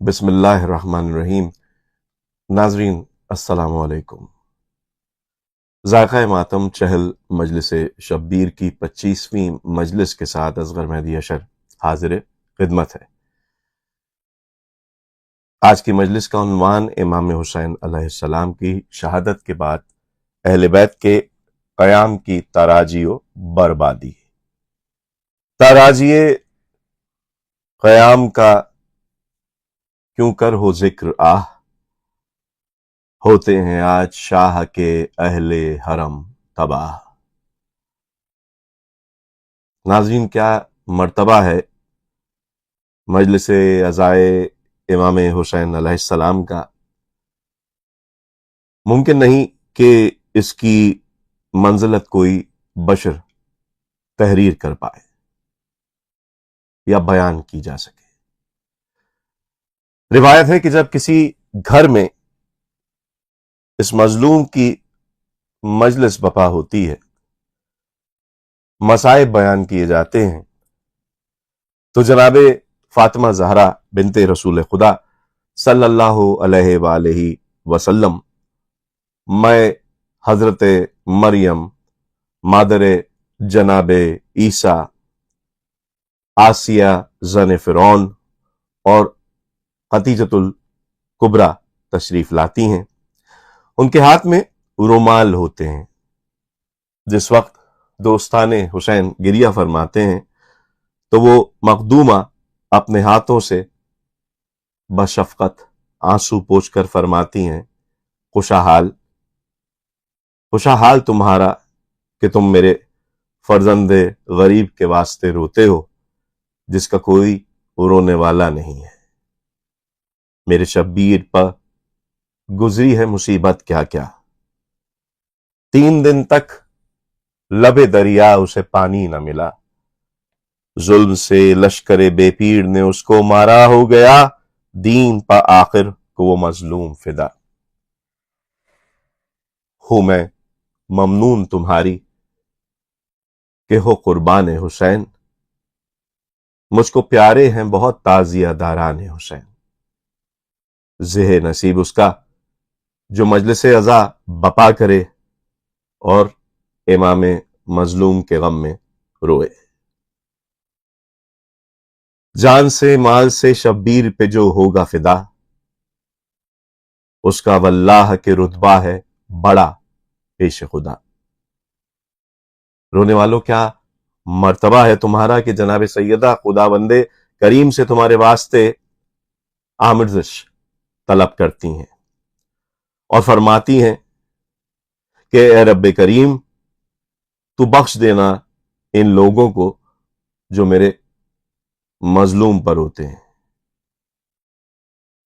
بسم اللہ الرحمن الرحیم۔ ناظرین السلام علیکم۔ ذائقہ ماتم چہل مجلس شبیر کی 25ویں مجلس کے ساتھ اصغر مہدی اشر حاضر خدمت ہے۔ آج کی مجلس کا عنوان امام حسین علیہ السلام کی شہادت کے بعد اہل بیت کے قیام کی تاراجی و بربادی۔ تاراجی قیام کا کیوں کر ہو ذکر آہ، ہوتے ہیں آج شاہ کے اہل حرم تباہ۔ ناظرین، کیا مرتبہ ہے مجلس عزائے امام حسین علیہ السلام کا۔ ممکن نہیں کہ اس کی منزلت کوئی بشر تحریر کر پائے یا بیان کی جا سکے۔ روایت ہے کہ جب کسی گھر میں اس مظلوم کی مجلس بپا ہوتی ہے، مصائب بیان کیے جاتے ہیں، تو جناب فاطمہ زہرا بنت رسول خدا صلی اللہ علیہ وآلہ وسلم، میں حضرت مریم مادر جناب عیسیٰ، آسیہ زن فرعون اور خدیجۃ الکبریٰ تشریف لاتی ہیں۔ ان کے ہاتھ میں رومال ہوتے ہیں۔ جس وقت دوستان حسین گریہ فرماتے ہیں تو وہ مخدومہ اپنے ہاتھوں سے بشفقت آنسو پوچھ کر فرماتی ہیں، خوشحال تمہارا کہ تم میرے فرزند غریب کے واسطے روتے ہو، جس کا کوئی رونے والا نہیں ہے۔ میرے شبیر پر گزری ہے مصیبت کیا کیا، 3 دن تک لبے دریا اسے پانی نہ ملا، ظلم سے لشکر بے پیر نے اس کو مارا، ہو گیا دین پا آخر کو وہ مظلوم فدا۔ ہوں میں ممنون تمہاری کہ ہو قربان حسین، مجھ کو پیارے ہیں بہت تازیہ داران حسین۔ زہ نصیب اس کا جو مجلس عزا بپا کرے اور امام مظلوم کے غم میں روئے۔ جان سے مال سے شبیر پہ جو ہوگا فدا، اس کا واللہ کے رتبہ ہے بڑا پیش خدا۔ رونے والوں، کیا مرتبہ ہے تمہارا کہ جناب سیدہ خدا بندے کریم سے تمہارے واسطے آمرزش طلب کرتی ہیں اور فرماتی ہیں کہ اے رب کریم، تو بخش دینا ان لوگوں کو جو میرے مظلوم پر ہوتے ہیں۔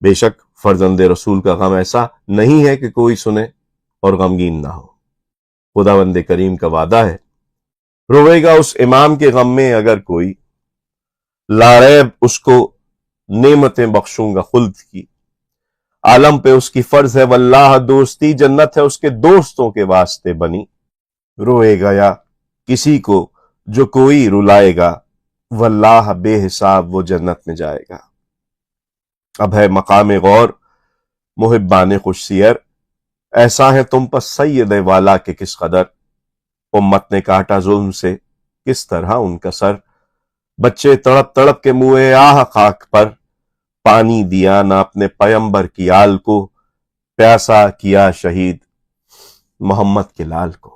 بے شک فرزند رسول کا غم ایسا نہیں ہے کہ کوئی سنے اور غمگین نہ ہو۔ خداوند کریم کا وعدہ ہے، روئے گا اس امام کے غم میں اگر کوئی، لاریب اس کو نعمتیں بخشوں گا خلد کی۔ عالم پہ اس کی فرض ہے واللہ دوستی، جنت ہے اس کے دوستوں کے واسطے بنی۔ روئے گا یا کسی کو جو کوئی رلائے گا، واللہ بے حساب وہ جنت میں جائے گا۔ اب ہے مقام غور محبان خوش سیر، ایسا ہے تم پر سید والا کے کس قدر۔ امت نے کاٹا ظلم سے کس طرح ان کا سر، بچے تڑپ تڑپ کے منہ آہ خاک پر، پانی دیا نہ اپنے پیمبر کی آل کو، پیاسا کیا شہید محمد کے لال کو۔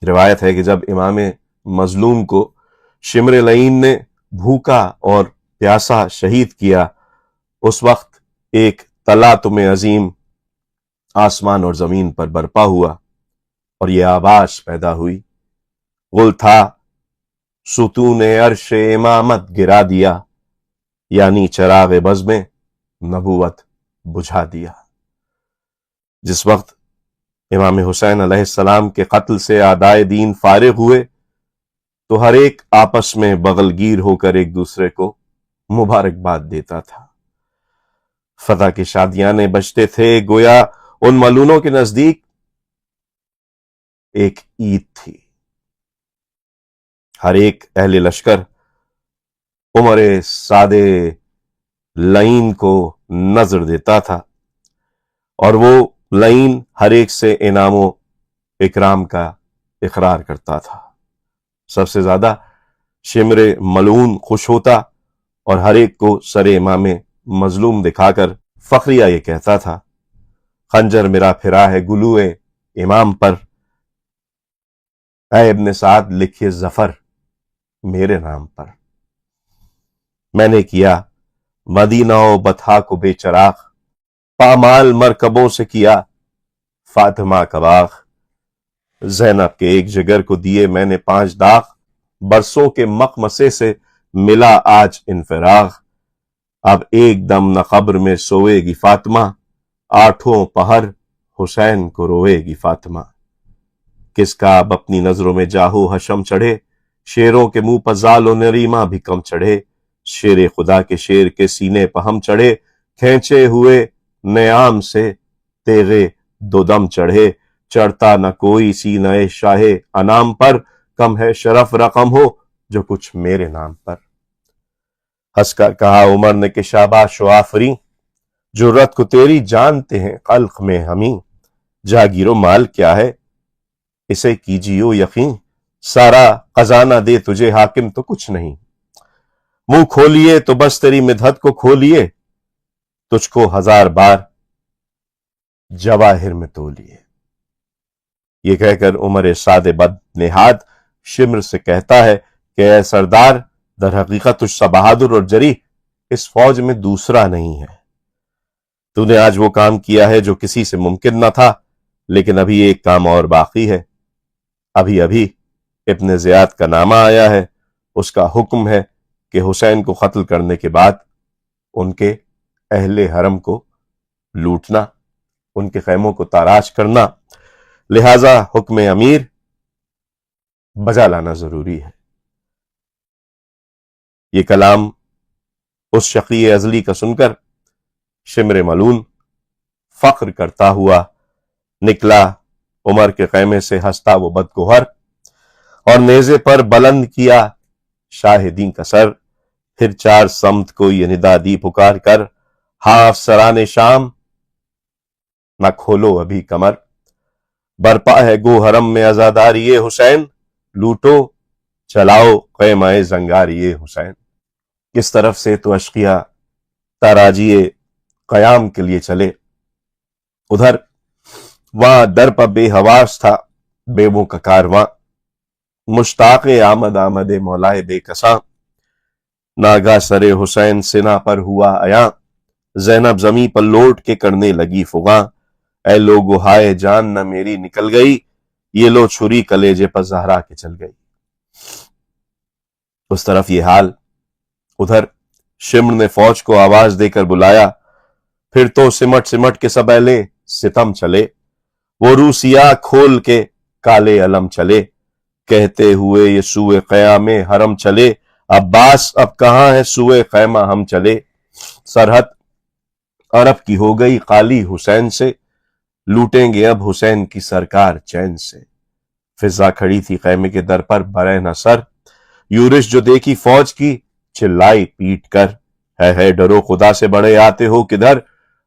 روایت ہے کہ جب امام مظلوم کو شمر لعین نے بھوکا اور پیاسا شہید کیا، اس وقت ایک تلاطم عظیم آسمان اور زمین پر برپا ہوا اور یہ آواز پیدا ہوئی، غل تھا ستون عرش امامت گرا دیا، یعنی چراغ بز میں نبوت بجھا دیا۔ جس وقت امام حسین علیہ السلام کے قتل سے اعدائے دین فارغ ہوئے تو ہر ایک آپس میں بغل گیر ہو کر ایک دوسرے کو مبارکباد دیتا تھا۔ فتح کے شادیانے بجتے تھے، گویا ان ملونوں کے نزدیک ایک عید تھی۔ ہر ایک اہل لشکر عمر سادے लईन को नजर देता था और वो लईन हर एक से इनामो इकराम का इकरार करता था। सबसे ज्यादा शिमर मलून खुश होता और हर एक को सरे इमाम मजलूम दिखाकर फखरिया ये कहता था, खंजर मेरा फिरा है गुलूए इमाम पर, ऐ इब्न साद लिखिए जफर मेरे नाम पर। मैंने किया मदीना ओ बथा को बेचराग, पामाल मरकबों से किया फातिमा का बाग। ज़ैनब के एक जिगर को दिए मैंने 5 दाग, बरसों के मकमसे से मिला आज इनफिराग। अब एक दम न कब्र में सोएगी फातिमा, 8 पहर हुसैन को रोएगी फातिमा। किसका अब अपनी नजरों में जाहो हशम चढ़े, शेरों के मुंह पर जालो नरीमा भी कम चढ़े। शेर खुदा के शेर के सीने पर हम चढ़े, खींचे हुए नयाम से तेरे दो दम चढ़े। चढ़ता न कोई सीने शाहे अनाम पर, कम है शरफ रकम हो जो कुछ मेरे नाम पर। हंसकर कहा उमर ने कि शाबाश आफरी, जुर्रत को तेरी जानते हैं खल्क में हमी। जागीरो माल क्या है इसे कीजियो यकीन, सारा खजाना दे तुझे हाकिम तो कुछ नहीं। मुंह खोलिए तो बस तेरी मिदहत को खोलिए, तुझको 1000 बार जवाहिर में तोलिए। ये कहकर उमर सादे बद नेहाद शिम्र से कहता है कि ऐ सरदार, दर हकीकत तुझसा बहादुर और जरी इस फौज में दूसरा नहीं है। तूने आज वो काम किया है जो किसी से मुमकिन न था, लेकिन अभी एक काम और बाकी है। अभी अभी इब्न ज़ियाद का नामा आया है, उसका हुक्म है कि हुसैन को कत्ल करने के बाद उनके अहले हरम को लूटना, उनके खैमों को ताराश करना, लिहाजा हुक्म अमीर बजा लाना जरूरी है। ये कलाम उस शकी अजली का सुनकर शिमर मलून फख्र करता हुआ निकला उमर के खैमे से, हंसता वो बदगोहर, और नेजे पर बुलंद किया शाहिदीन का सर। फिर 4 समत को ये निदा दी पुकार कर, हाँ अफसराने शाम न खोलो अभी कमर। बरपा है गो हरम में आजादारी हुसैन, लूटो चलाओ क़ैमाए जंगारी हुसैन। किस तरफ से तो अशकिया ताराजिए कयाम के लिए चले, उधर वहां दर पर बेहवास था बेबों का कारवां। मुश्ताक़ आमद आमद मौलाए बेकसा, नागा सरे हुसैन सिना पर हुआ अया। ज़ैनब जमी पर लौट के करने लगी फुगा, ऐ लोगो हाय जान न मेरी निकल गई, ये लो छुरी कलेजे पर जहरा के चल गई। उस तरफ ये हाल, उधर शिम्र ने फौज को आवाज देकर बुलाया। फिर तो सिमट सिमट के सबैले सितम चले, वो रूसिया खोल के काले अलम चले। कहते हुए ये सूए क़यामे हरम चले, अब्बास अब कहां है सूए ख़ैमा हम चले। सरहद अरब की हो गई काली हुसैन से, लूटेंगे अब हुसैन की सरकार चैन से। फिजा खड़ी थी खैमे के दर पर बरे न सर, यूरिश जो देखी फौज की चिल्लाई पीट कर, है डरो खुदा से बड़े आते हो किधर।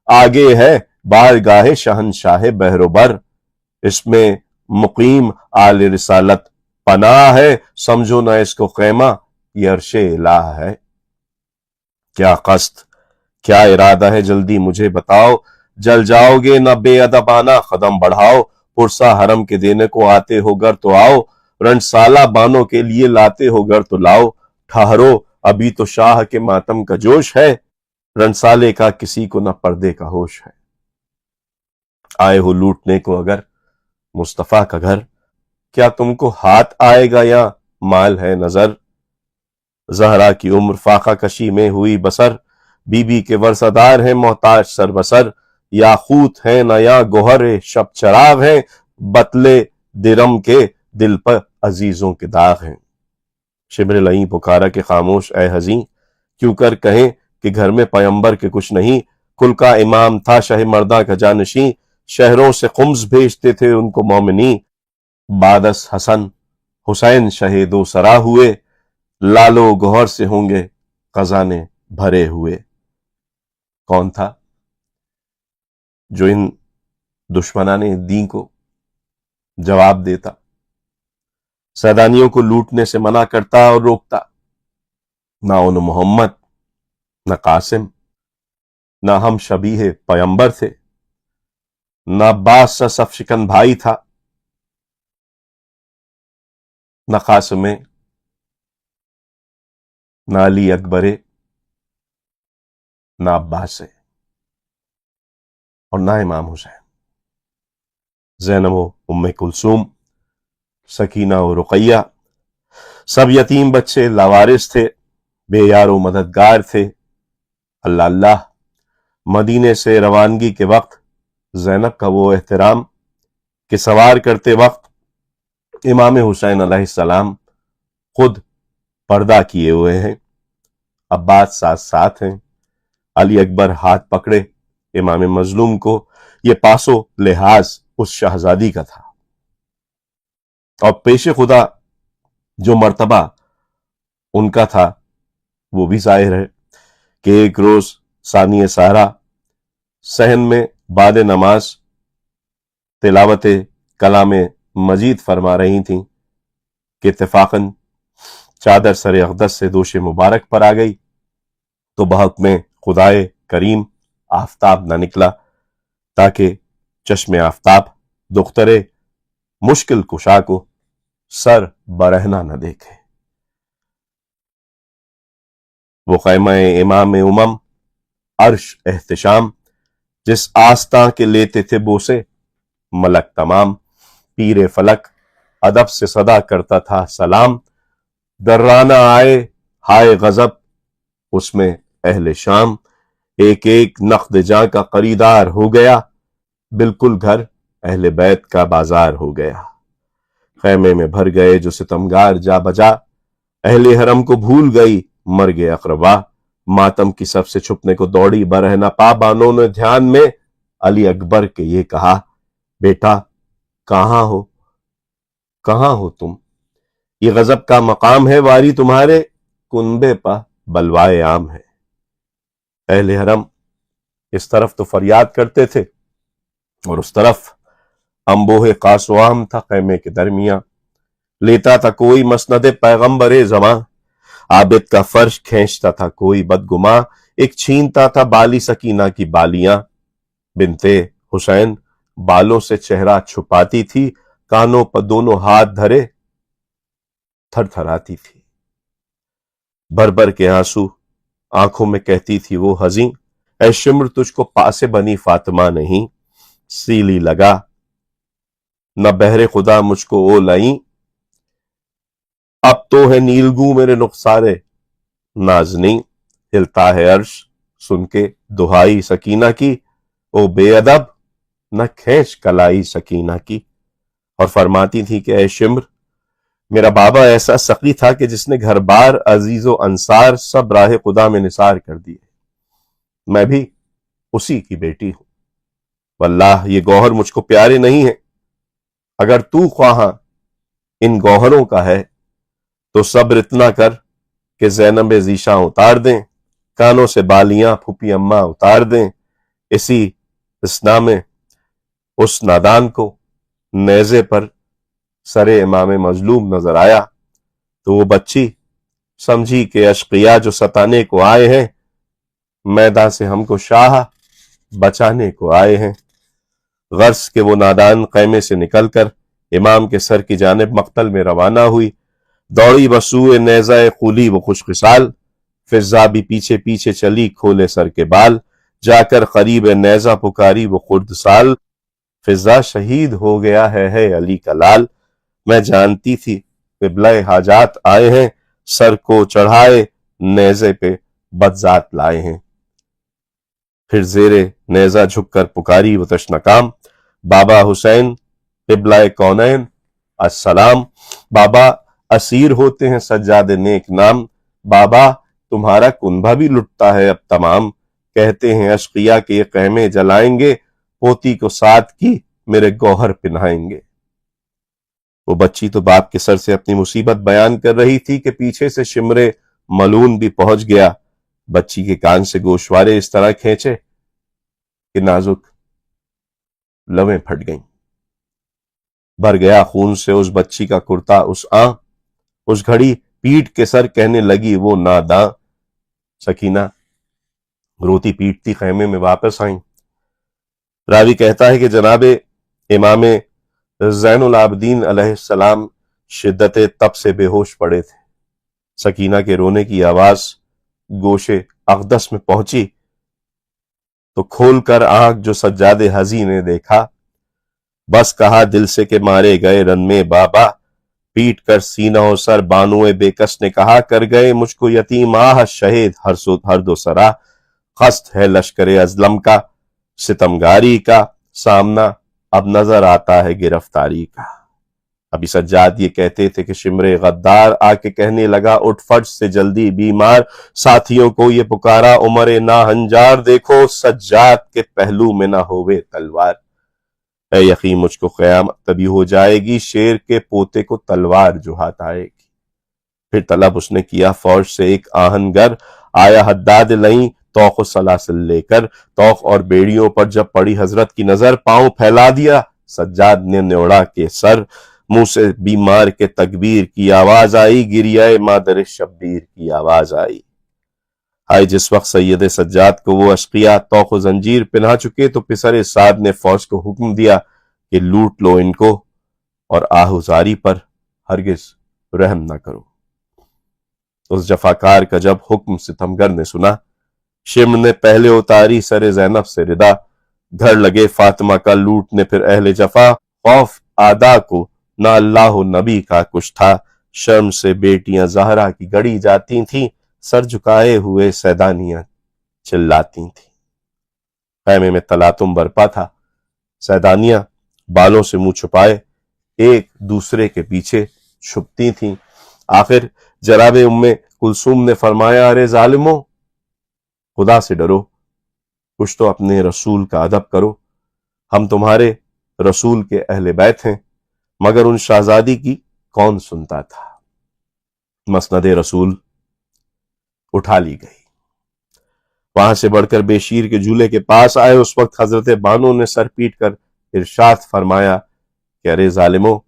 आगे है बारगाहे शहनशाह बहरोबर, इसमें मुकीम आले रिसालत पनाह है। समझो ना इसको खैमा ये अर्शे इलाह है। क्या कस्त क्या इरादा है जल्दी मुझे बताओ, जल जाओगे न बेअदबाना कदम बढ़ाओ। पुरसा हरम के देने को आते हो घर तो आओ, रंसाला बानों के लिए लाते हो घर तो लाओ। ठहरो अभी तो शाह के मातम का जोश है, रंसाले का किसी को न पर्दे का होश है। आए हो लूटने को अगर मुस्तफा का घर, क्या तुमको हाथ आएगा या माल है नजर। जहरा की उम्र फाका कशी में हुई बसर, बीबी के वर्सादार हैं मोहताज सरबसर। याकूत है न या गोहर शब चराग हैं, बतले दिरम के दिल पर अजीजों के दाग हैं। शिमर लई पुकारा के खामोश ए हजी, क्यों कर कहें कि घर में पैगंबर के कुछ नहीं। कुल का इमाम था शाह मर्दा का जानशी, शहरों से खुम्स भेजते थे उनको मोमिनी। बादस हसन हुसैन शहीदो सरा हुए, लालो गोहर से होंगे खजाने भरे हुए। कौन था जो इन दुश्मनाने दीन को जवाब देता, सैदानियों को लूटने से मना करता और रोकता। ना उन मोहम्मद, न कासिम, ना हम शबीह पैगंबर थे, ना अब्बास सा सफशिकन भाई था, न कासिम, न अली अकबरे, न अब्बास और ना इमाम हुसैन। ज़ैनब व उम्मे कुलसूम, सकीना और रुकैया, सब यतीम बच्चे लावारिस थे, बेयारो मददगार थे। अल्लाह अल्लाह, मदीने से रवानगी के वक्त ज़ैनब का वो एहतराम कि सवार करते वक्त इमाम हुसैन अलैहिस्सलाम खुद पर्दा किए हुए हैं, अब्बास साथ साथ हैं, अली अकबर हाथ पकड़े इमाम मजलूम को। ये पासो लिहाज उस शहजादी का था। और पेशे खुदा जो मर्तबा उनका था वो भी जाहिर है कि एक रोज सानिय सारा सहन में बाद नमाज तिलावत कलाम मजीद फरमा रही थीं कि इत्तेफाकन चादर सर अक़दस से दोश मुबारक पर आ गई तो बहक में खुदाए करीम आफताब न निकला ताकि चश्मे आफताब दुख्तरे मुश्किल कुशा को सर बरहना न देखे। वो ख़ैमा इमाम उमम अर्श एहतिशाम जिस आस्था के लेते थे बोसे मलक तमाम, पीरे फलक अदब से सदा करता था सलाम। दर्राना आए हाय गजब उसमें अहले शाम, एक एक नख्द जां का खरीदार हो गया, बिल्कुल घर अहले बैत का बाजार हो गया। खैमे में भर गए जो सितमगार जा बजा, अहले हरम को भूल गई मर गए अकरबा। मातम की सबसे छुपने को दौड़ी बरहना पा, बानों ने ध्यान में अली अकबर के ये कहा, बेटा कहां हो तुम, ये गजब का मकाम है वारी तुम्हारे, कुनबे पा बलवाए आम है। अहले हरम इस तरफ तो फरियाद करते थे और उस तरफ अंबोहे कासवाम था खैमे के दरमियां। लेता था कोई मसनदे पैगंबरे जमां, आबिद का फर्श खींचता था कोई बदगुमा, एक छीनता था बाली सकीना की बालियां। बिनते हुसैन बालों से चेहरा छुपाती थी, कानों पर दोनों हाथ धरे थरथराती थी। भर भर के आंसू आंखों में कहती थी वो हजी, ऐ शिम्र तुझको पासे बनी फातिमा नहीं, सीली लगा न बहरे खुदा मुझको ओ लाई, अब तो है नीलगू मेरे नुकसारे नाजनी। हिलता है अर्श सुन के दुहाई सकीना की, ओ बेअदब न खींच कलाई सकीना की। और फरमाती थी कि ऐ शिम्र मेरा बाबा ऐसा सकी था कि जिसने घर बार अजीजो अंसार सब राह खुदा में निसार कर दिए, मैं भी उसी की बेटी हूं। वल्लाह ये गौहर मुझको प्यारे नहीं है, अगर तू ख्वाहा इन गौहरों का है तो सब्र इतना कर कि ज़ैनब ज़ीशा उतार दें, कानों से बालियां फूफी अम्मा उतार दें। इसी इस्ना में उस नादान को नेज़े पर सरे इमाम मजलूम नजर आया तो वो बच्ची समझी कि अशकिया जो सताने को आए हैं मैदान से हमको शाह बचाने को आए हैं। गर्स के वो नादान खैमे से निकलकर इमाम के सर की जानिब मक्तल में रवाना हुई। दौड़ी बसूए नेज़ा खुली वो खुशकिसाल, फिजा भी पीछे पीछे चली खोले सर के बाल। जाकर करीब नेज़ा पुकारी वो खुर्द साल, फिजा शहीद हो गया है अली का लाल। मैं जानती थी क़िबला हाजात आए हैं, सर को चढ़ाए नेज़े पे बदजात लाए हैं। फिर जेरे नेज़ा झुककर पुकारी वो तशनकाम, बाबा हुसैन क़िबला कौनैन अस्सलाम। बाबा असीर होते हैं सज्जाद नेक नाम, बाबा तुम्हारा कुनबा भी लुटता है अब तमाम। कहते हैं अशकिया के ये ख़ैमे जलाएंगे, पोती को साथ की मेरे गौहर पिन्हाएंगे। वो बच्ची तो बाप के सर से अपनी मुसीबत बयान कर रही थी कि पीछे से शिमरे मलून भी पहुंच गया। बच्ची के कान से गोशवारे इस तरह खींचे कि नाजुक लवें फट गईं। भर गया खून से उस बच्ची का कुर्ता, उस घड़ी पीट के सर कहने लगी वो नादां। सकीना रोती पीटती खैमे में वापस आई। रावी कहता है कि जनाबे इमाम ज़ैनुल आबदीन अलैहिस्सलाम शिद्दत तब से बेहोश पड़े थे। सकीना के रोने की आवाज गोशे अक़दस में पहुंची तो खोलकर आंख जो सज्जादे हज़ी ने देखा, बस कहा दिल से के मारे गए रन में बाबा, पीट कर सीना और सर बानुए बेकस ने कहा, कर गए मुझको यतीम आह शहीद हर दो सरा, खस्त है लश्करे अजलम का, सितमगारी का सामना अब नजर आता है गिरफ्तारी का। अभी सज्जाद ये कहते थे कि शिमरे गद्दार आके कहने लगा, उठ फट से जल्दी बीमार, साथियों को ये पुकारा उमरे नाहंजार, देखो सज्जाद के पहलू में ना होवे तलवार। ऐ यकीन मुझको क़यामत तभी हो जाएगी, शेर के पोते को तलवार जो हाथ आएगी। फिर तलब उसने किया फौज से एक आहनगर, आया हद्दाद लई तौक सलासिल लेकर, तौक और बेड़ियों पर जब पड़ी हजरत की नजर, पांव फैला दिया सज्जाद ने न्योड़ा के सर, मुंह से बीमार के तकबीर की आवाज आई, गिरियाए मादर शब्बीर की आवाज आई। आए जिस वक्त सैयद सज्जाद को वो अशकिया तौक जंजीर पिन्हा चुके तो पिसरे साद ने फौज को हुक्म दिया कि लूट लो इनको और आहुजारी पर हरगिज रहम न करो। उस जफाकार का जब हुक्म सितमगर ने सुना, शिम्र ने पहले उतारी सरे ज़ैनब से रिदा, घर लगे फातिमा का लूटने फिर अहले जफा, खौफ आदा को ना अल्लाह नबी का कुछ था, शर्म से बेटियां ज़हरा की गड़ी जाती थीं, सर झुकाए हुए सैदानियां चिल्लाती थीं। खैमे में तलातुम बरपा था, सैदानियां बालों से मुंह छुपाए एक दूसरे के पीछे छुपती थीं। आखिर जनाबे उम्मे कुलसूम ने फरमाया, अरे जालिमो, खुदा से डरो, कुछ तो अपने रसूल का अदब करो, हम तुम्हारे रसूल के अहले बैत हैं। मगर उन शहजादी की कौन सुनता था। मसनद रसूल उठा ली गई। वहां से बढ़कर बेशीर के झूले के पास आए। उस वक्त हजरत बानो ने सर पीट कर इरशाद फरमाया कि अरे जालिमो,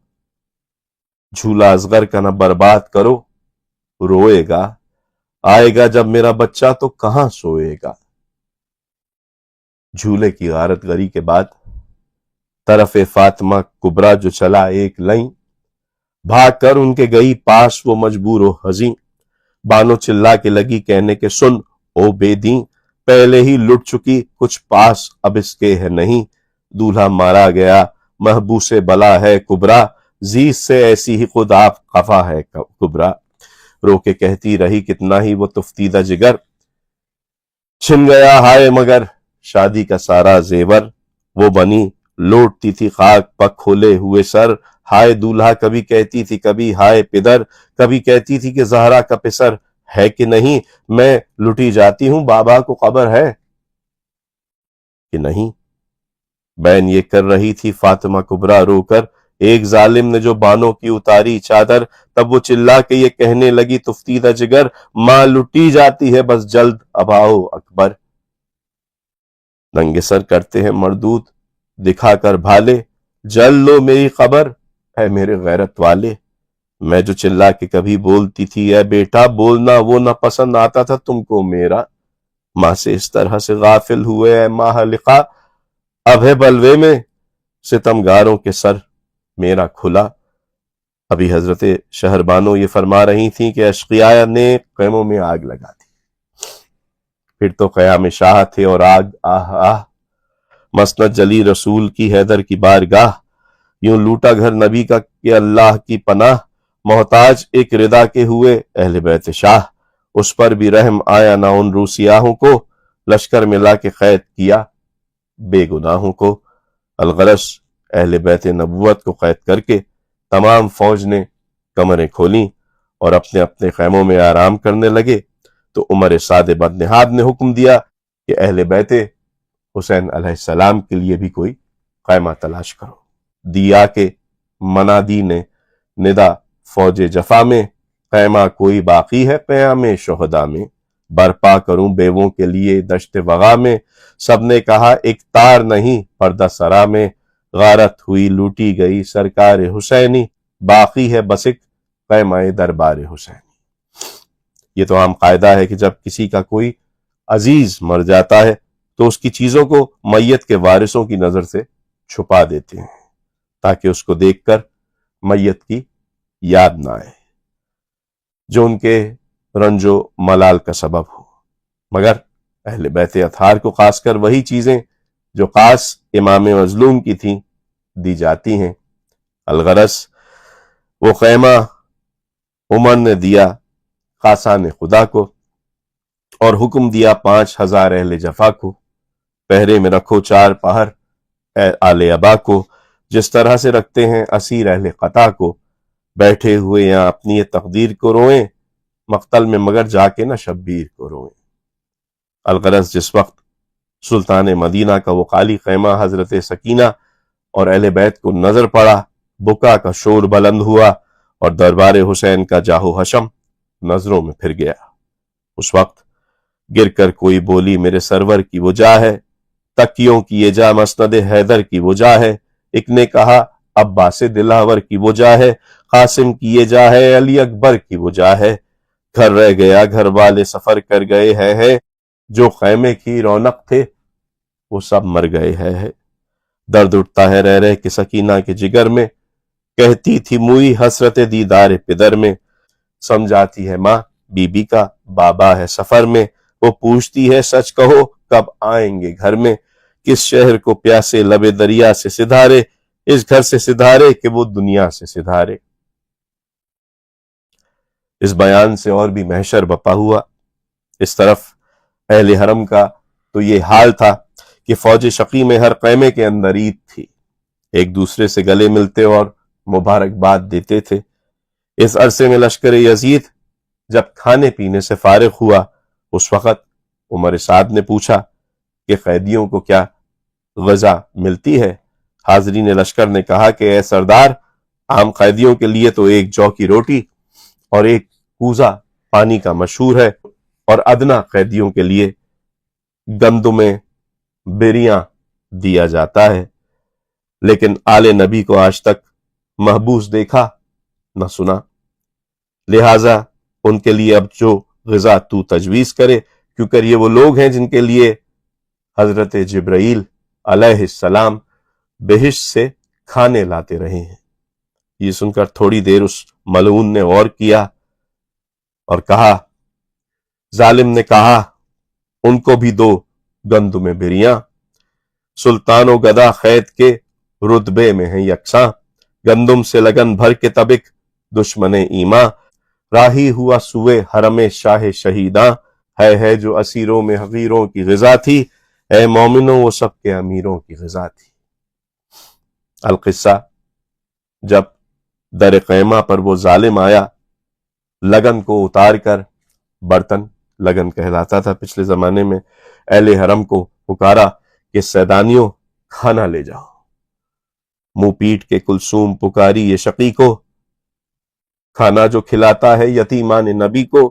झूला असगर का न बर्बाद करो, रोएगा आएगा जब मेरा बच्चा तो कहां सोएगा। झूले की गारत गरी के बाद तरफ फातिमा कुबरा जो चला एक लई, भाग कर उनके गई पास वो मजबूर हो हजी। बानो चिल्ला के लगी कहने के, सुन ओ बेदी, पहले ही लुट चुकी कुछ पास अब इसके है नहीं, दूल्हा मारा गया महबूसे बला है कुबरा, जीज से ऐसी ही खुद आप खफा है कुबरा। रो के कहती रही कितना ही वो तुफ्तीदा जिगर, छिन गया हाय मगर शादी का सारा जेवर, वो बनी लौटती थी खाक पक खोले हुए सर, हाय दूल्हा कभी कहती थी कभी हाय पिदर, कभी कहती थी कि ज़हरा का पिसर है कि नहीं, मैं लुटी जाती हूं बाबा को खबर है कि नहीं। बैन ये कर रही थी फातिमा कुबरा रोकर, एक जालिम ने जो बानों की उतारी चादर, तब वो चिल्ला के ये कहने लगी तुफ्तीदा जिगर, मां लुटी जाती है बस जल्द अब आओ अकबर। नंगे सर करते हैं मरदूत दिखाकर भाले, जल लो मेरी खबर है मेरे गैरत वाले। मैं जो चिल्ला के कभी बोलती थी ऐ बेटा बोलना वो ना पसंद आता था तुमको मेरा, मां से इस तरह से गाफिल हुए ऐ माहलिका, अब है बलवे में सितमगारों के सर मेरा खुला। अभी हजरत शहरबानो ये फरमा रही थी कि अशकिया ने कैमों में आग लगा दी। फिर तो क़याम शाह थे और आग आह आह, मसनद जली रसूल की हैदर की बारगाह, यूं लूटा घर नबी का कि अल्लाह की पनाह, मोहताज एक रिदा के हुए अहले बैत शाह, उस पर भी रहम आया ना उन रूसियाहों को, लश्कर मिला के कैद किया बेगुनाहों को। अलगरस अहले बैत नबुवत को कैद करके तमाम फौज ने कमरें खोली और अपने अपने खैमों में आराम करने लगे तो उमर साद बदनिहाद ने हुक्म दिया कि अहले बैत हुसैन अलैहिस्सलाम के लिए भी कोई खैमा तलाश करो। दिया के मनादी ने निदा फौज जफा में, खैमा कोई बाकी है क़याम शुहदा में, برپا کروں بیووں کے لیے دشت وغا میں، سب نے کہا ایک تار نہیں پردہ سرا میں، غارت ہوئی لوٹی گئی سرکار حسینی، باقی ہے بس ایک خیمہ دربار حسینی۔ یہ تو عام قاعدہ ہے کہ جب کسی کا کوئی عزیز مر جاتا ہے تو اس کی چیزوں کو میت کے وارثوں کی نظر سے چھپا دیتے ہیں تاکہ اس کو دیکھ کر میت کی یاد نہ آئے جو ان کے رنج و ملال کا سبب ہو۔ مگر اہل بیت اطہار کو خاص کر وہی چیزیں جو خاص امام مظلوم کی تھیں دی جاتی ہیں۔ الغرض وہ خیمہ عمر نے دیا خاصان خدا کو اور حکم دیا 5000 اہل جفا کو، پہرے میں رکھو 4 پہر آل ابا کو، جس طرح سے رکھتے ہیں اسیر اہل قطع کو، بیٹھے ہوئے یہاں اپنی تقدیر کو روئیں، مقتل میں مگر جا کے نہ شبیر کو روئیں۔ الغرض جس وقت سلطان مدینہ کا وہ خالی خیمہ حضرت سکینہ اور اہل بیت کو نظر پڑا، بکا کا شور بلند ہوا اور دربار حسین کا جاہو حشم نظروں میں پھر گیا۔ اس وقت گر کر کوئی بولی میرے سرور کی وہ جا ہے، تکیوں کی یہ جا مسند حیدر کی وہ جا ہے، ایک نے کہا عباس دلاور کی وہ جا ہے، قاسم کی یہ جا ہے، علی اکبر کی وہ جا ہے، گھر رہ گیا گھر والے سفر کر گئے ہے، جو خیمے کی رونق تھے وہ سب مر گئے ہے۔ درد اٹھتا ہے رہ رہ کے سکینہ کے جگر میں، کہتی تھی موئی حسرت دیدار پدر میں، سمجھاتی ہے ماں بی بی کا بابا ہے سفر میں، وہ پوچھتی ہے سچ کہو کب آئیں گے گھر میں، کس شہر کو پیاسے لبے دریا سے سدھارے، اس گھر سے سدھارے کہ وہ دنیا سے سدھارے۔ اس بیان سے اور بھی محشر بپا ہوا۔ اس طرف اہل حرم کا تو یہ حال تھا کہ فوج شقی میں ہر خیمے کے اندر عید تھی، ایک دوسرے سے گلے ملتے اور مبارکباد دیتے تھے۔ اس عرصے میں لشکر یزید جب کھانے پینے سے فارغ ہوا، اس وقت عمر سعد نے پوچھا کہ قیدیوں کو کیا غذا ملتی ہے؟ حاضرین لشکر نے کہا کہ اے سردار، عام قیدیوں کے لیے تو ایک جو کی روٹی اور ایک کوزہ پانی کا مشہور ہے، اور ادنا قیدیوں کے لیے گندم بریاں دیا جاتا ہے، لیکن آل نبی کو آج تک محبوس دیکھا نہ سنا، لہٰذا ان کے لیے اب جو غذا تو تجویز کرے، کیونکہ یہ وہ لوگ ہیں جن کے لیے حضرت جبرائیل علیہ السلام بہشت سے کھانے لاتے رہے ہیں۔ یہ سن کر تھوڑی دیر اس ملعون نے غور کیا اور کہا، ظالم نے کہا ان کو بھی دو گندم بریاں، سلطان و گدا قید کے رتبے میں ہیں یکساں، گندم سے لگن بھر کے طبق دشمن ایماں، راہی ہوا سوئے حرم شاہ شہیداں، ہے جو اسیروں میں حقیروں کی غذا تھی، اے مومنوں وہ سب کے امیروں کی غذا تھی۔ القصہ جب در خیمہ پر وہ ظالم آیا، لگن کو اتار کر، برتن لگن کہلاتا تھا پچھلے زمانے میں، اہل حرم کو پکارا کہ سیدانیوں کھانا لے جاؤ۔ منہ پیٹ کے کلثوم پکاری یہ شقی کو، کھانا جو کھلاتا ہے یتیمان نبی کو،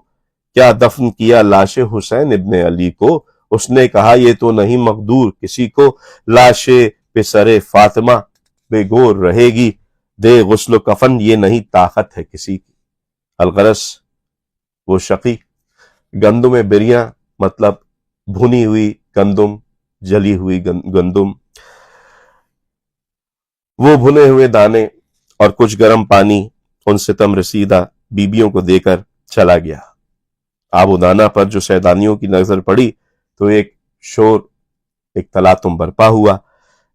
کیا دفن کیا لاش حسین ابن علی کو، اس نے کہا یہ تو نہیں مقدور کسی کو، لاش پسر فاطمہ بے گور رہے گی، دے غسل و کفن یہ نہیں طاقت ہے کسی کی۔ الغرض وہ شقی گندم بریاں مطلب بھنی ہوئی گندم، جلی ہوئی گندم، وہ بھنے ہوئے دانے اور کچھ گرم پانی ان ستم رسیدہ بیبیوں کو دے کر چلا گیا۔ آب و دانہ پر جو سیدانیوں کی نظر پڑی تو ایک شور، ایک تلاطم برپا ہوا۔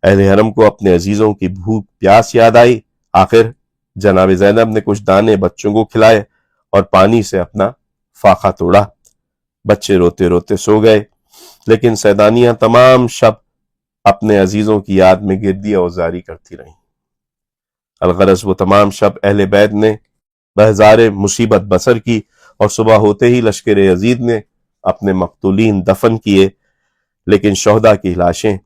اہل حرم کو اپنے عزیزوں کی بھوک پیاس یاد آئی، آخر جناب زینب نے کچھ دانے بچوں کو کھلائے اور پانی سے اپنا فاقہ توڑا۔ بچے روتے روتے سو گئے، لیکن سیدانیاں تمام شب اپنے عزیزوں کی یاد میں گردی اوزاری کرتی رہیں۔ الغرض وہ تمام شب اہل بیت نے بہزار مصیبت بسر کی، اور صبح ہوتے ہی لشکر یزید نے اپنے مقتولین دفن کیے، لیکن شہداء کی لاشیں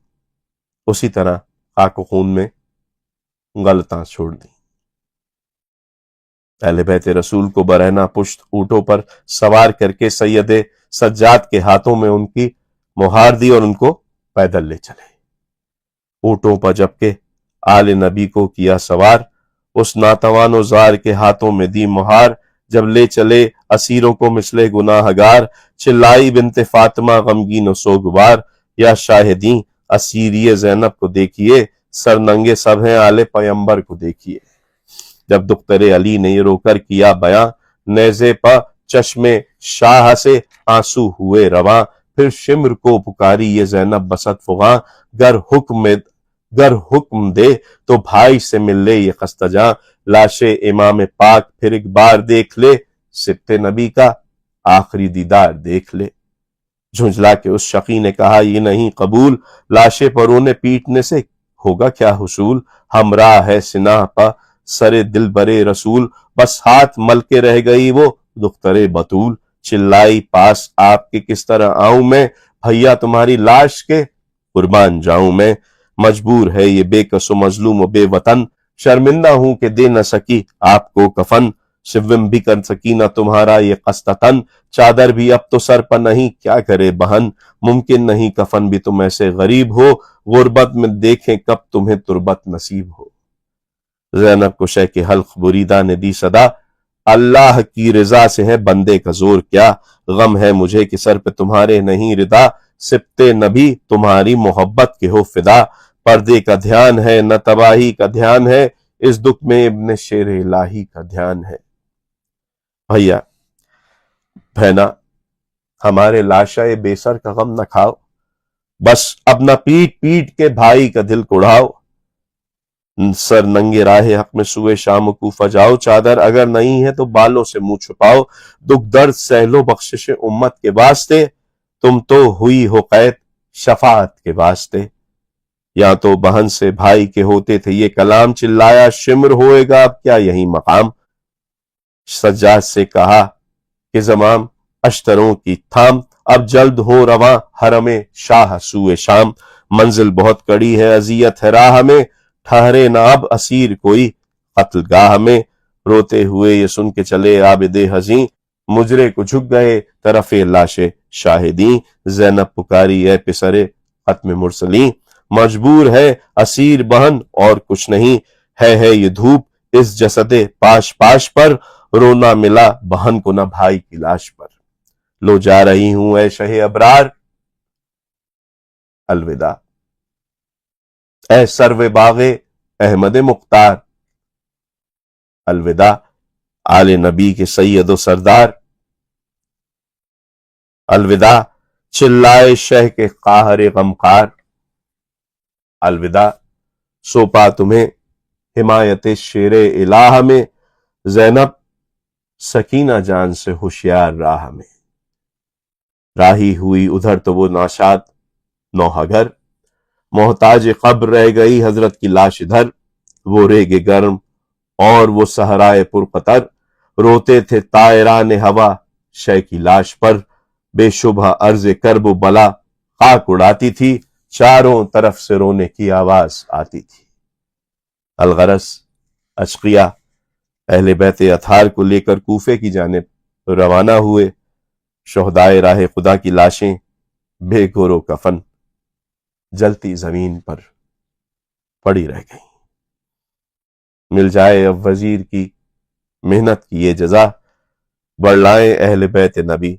اسی طرح خاک و خون میں غلطاں چھوڑ دیں۔ اہل بیت رسول کو برہنہ پشت اونٹوں پر سوار کر کے سید सज्जाद के हाथों में उनकी मुहार दी और उनको पैदल ले चले। ऊँटों पर जबकि आले नबी को किया सवार, उस नातवानो जार के हाथों में दी मुहार, जब ले चले असीरों को मिसले गुनाहगार। चिल्लाई बिनते फातिमा गमगीन और सोगवार, या शाहिदी असीरिये ज़ैनब को देखिए, सरनंगे सब हैं आले पैगंबर को देखिए। जब दुख्तरे अली ने ये रोकर किया बयां, नेज़े पर चश्मे शाह से आंसू हुए रवां। फिर शिम्र को पुकारी ये ज़ैनब बसत फुगां, गर हुक्म दे तो भाई से मिल ले ये खस्तजां। लाशे इमाम पाक फिर एक बार देख ले, सिब्ते नबी का आखिरी दीदार देख ले। झुंझला के उस शकी ने कहा ये नहीं कबूल, लाशे पर उन्हें पीटने से होगा क्या हुसूल। हमरा है सिनाह पर सरे दिल बरे रसूल, बस हाथ मल के रह गई वो दुख्तरे बतूल। चिल्लाई पास आपके किस तरह आऊं मैं, भैया तुम्हारी लाश के कुर्बान जाऊं मैं। मजबूर है ये बेकसो मजलूम व बेवतन, शर्मिंदा हूं कि दे न सकी आपको कफन। शिवम भी कर सकी न तुम्हारा ये कस्ततन, चादर भी अब तो सर पर नहीं क्या करे बहन। मुमकिन नहीं कफन भी तुम ऐसे गरीब हो, गुर्बत में देखें कब तुम्हें तुरबत नसीब हो। ज़ैनब को शह के हल्क बुरीदा ने दी सदा, अल्लाह की रजा से है बंदे का जोर क्या। गम है मुझे कि सर पे तुम्हारे नहीं रिदा, सिब्ते नबी तुम्हारी मोहब्बत के हो फिदा। पर्दे का ध्यान है न तबाही का ध्यान है, इस दुख में इब्ने शेर इलाही का ध्यान है। भैया बहना, हमारे लाशाए बेसर का गम न खाओ, बस अब न पीट पीट के भाई का दिल कुढ़ाओ। सर नंगे राहे हक में सुए शाम कूफा जाओ, चादर अगर नहीं है तो बालों से मुंह छुपाओ। दुख दर्द सहलो बख्शिश उम्मत के वास्ते, तुम तो हुई हो कैद शफाअत के वास्ते। या तो बहन से भाई के होते थे ये कलाम, चिल्लाया शिम्र होएगा अब क्या यही मकाम। सज्जाद से कहा कि जमाम अश्तरों की थाम, अब जल्द हो रवां हरमे शाह सुए शाम। मंजिल बहुत कड़ी है अजियत है राह में, ठहरे ना अब असीर कोई कत्लगाह में। रोते हुए ये सुन के चले आबिदे हज़ीं, मुजरे को झुक गए तरफे लाशे शाहिदी। ज़ैनब पुकारी है पिसरे खत्म मुरसलीं, मजबूर है असीर बहन और कुछ नहीं। है ये धूप इस जसदे पाश पाश पर, रोना मिला बहन को न भाई की लाश पर। लो जा रही हूं ऐ शहे अबरार, अलविदा। ऐ सर्वे बागे अहमद मुख्तार, अलविदा। आले नबी के सैयदो सरदार, अलविदा। चिल्लाए शह के काहरे गमकार, अलविदा। सोपा तुम्हें हिमायत शेरे इलाह में, ज़ैनब सकीना जान से होशियार राह में। राही हुई उधर तो वो नाशाद नौहा घर, मोहताज कब्र रह गई हजरत की लाश इधर। वो रेगे गर्म और वो सहराए पुरकतर, रोते थे तायरान हवा शय की लाश पर। बेशुबह अर्ज करब बला खाक उड़ाती थी, चारों तरफ से रोने की आवाज आती थी। अलगरस अशकिया अहले बैत अथार को लेकर कूफे की जानिब रवाना हुए। शोहदाए राह खुदा की लाशें बेगोरो कफन जलती जमीन पर पड़ी रह गईं। मिल जाए अब वजीर की मेहनत की ये जजा, बढ़लाए अहले बैत नबी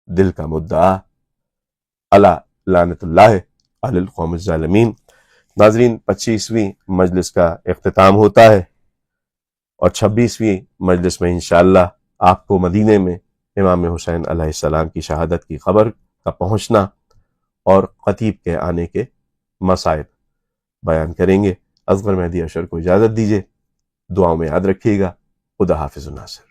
दिल का मुद्दा, अला लानतुल्लाह अलल कौमिज़ ज़ालिमीन। नाज़रीन, 25वीं मजलिस का इख्तिताम होता है और 26वीं मजलिस में इंशाअल्लाह आपको मदीने में इमाम हुसैन अलैहिस्सलाम की शहादत की खबर का पहुंचना और खतीब के आने के मसाइब बयान करेंगे। असगर मेहदी अशर को इजाज़त दीजिए, दुआओं में याद रखिएगा। खुदा हाफिज़ नासिर।